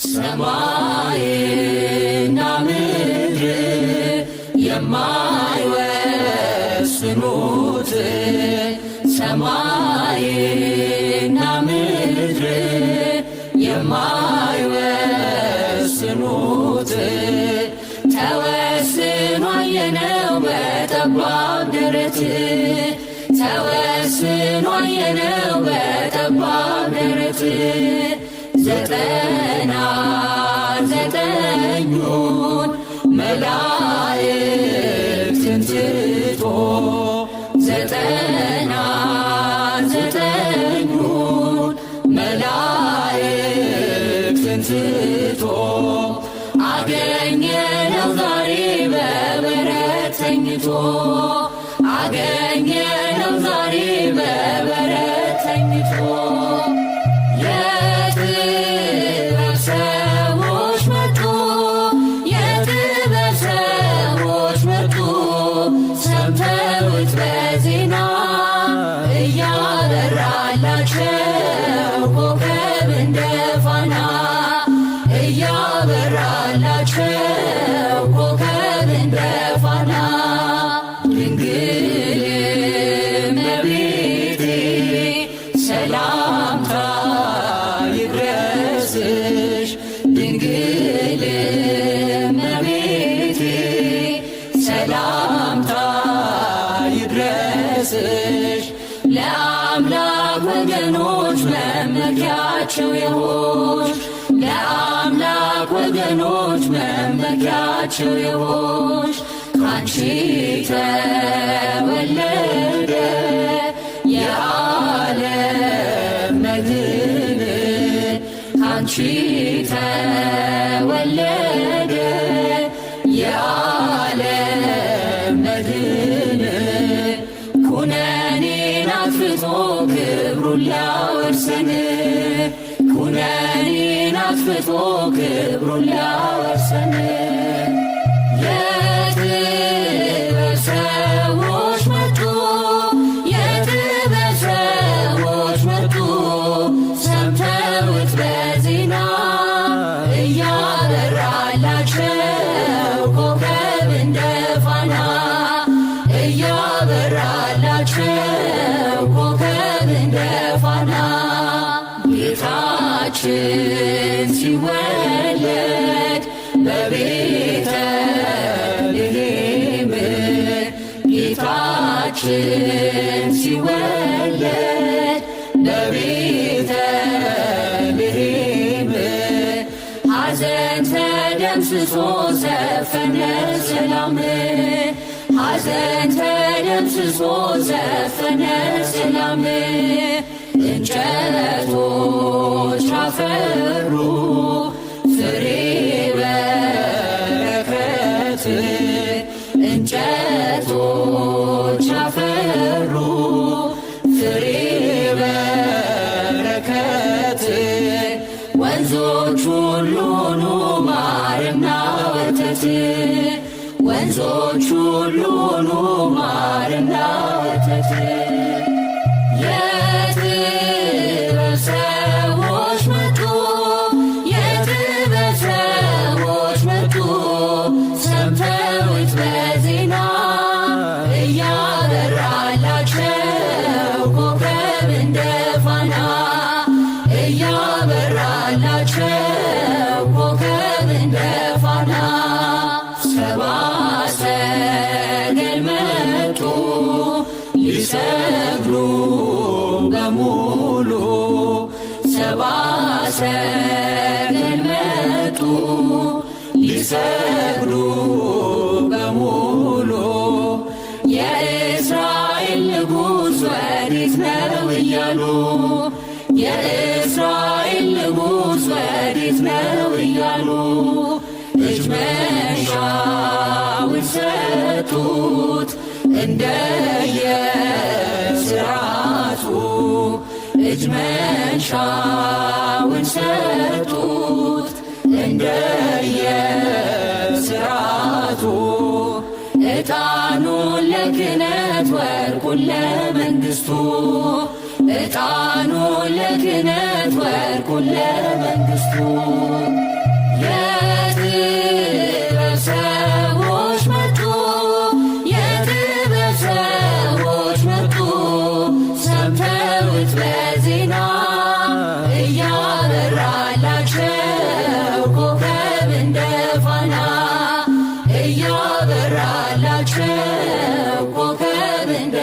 ሰማይና ምድር የማይወስኑት ሰማይና ምድር የማይወስኑት ተወስኖ አየነው በጠባብ ደረት ተወስኖ አየነው በጠባብ ደረት ዘጠና ዘጠኙን መላእክትን ትቶ ዘጠና ዘጠኙን መላእክትን ትቶ አገኘነው ዛሬ በበረት ተኝቶ አገኘነው ዛሬ በበረት ተኝቶ ሰምተውት በዜና እያበራላቸው ኮከብ እንደ ፋና እያበራላቸው ኮከብ እንደ ፋና ድንግል እመቤቴ ሰላምታ ይድረስሽ ድንግል እመቤቴ ሰላምታ ይድረስሽ ለአምላክ ወገኖች መመኪያቸው የሆንሽ ለአምላክ ወገኖች መመኪያቸው የሆንሽ ካንቺ ተወለደ የዓለም መድን ካንቺ ተወለደ የዓለም መድን ኩነኔን አጥፍቶ ክብሩን ሊያወርሰን ኩነኔን አጥፍቶ ክብሩን ሊያወርሰን የጥበብ ሰዎች መጡ የጥበብ ሰዎች መጡ ሰምተውት በዜና እያበራላቸው ኮከብ እንደ ፋና እያበራላቸው ኮከብ እንደ ፋና ጌታችን ሲወለድ በቤተልሔም ጌታችን ሲወለድ በቤተልሔም ሐዘን ተደምስሶ ዘፈነ ሰላም ሐዘን ተደምስሶ ዘፈነ ሰላም እንጨቶች አፈሩ ፍሬ በረከት እንጨቶች አፈሩ ፍሬ በረከት ወንዞች ሁሉ ኑ ማርና ወተት ወንዞች ሁሉ ኑ ማርና ወተት የጥበብ ሰዎች መጡ የጥበብ ሰዎች መጡ ሰምተውት በዜና እያበራላቸው ኮከብ እንደ ፋና እያበራላቸው ኮከብ እንደ ፋና ሰብአ ሰገል መጡ ሊሰግዱ በሙሉ ሰብአ ሰገል መጡ ሊሰግዱ በሙሉ የእስራኤል ንጉሥ ወዴት ነው እያሉ የእስራኤል ንጉሥ ወዴት ነው እያሉ እጅ መንሻውን ሰጡት እንደየሥርዓቱ እጅ መንሻውን ሰጡት እንደየሥርዓቱ ዕጣኑን ለክህነት ወርቁን ለመንግሥቱ ዕጣኑን ለክህነት ወርቁን ለመንግሥቱ ናቸው ኮከብ እንደ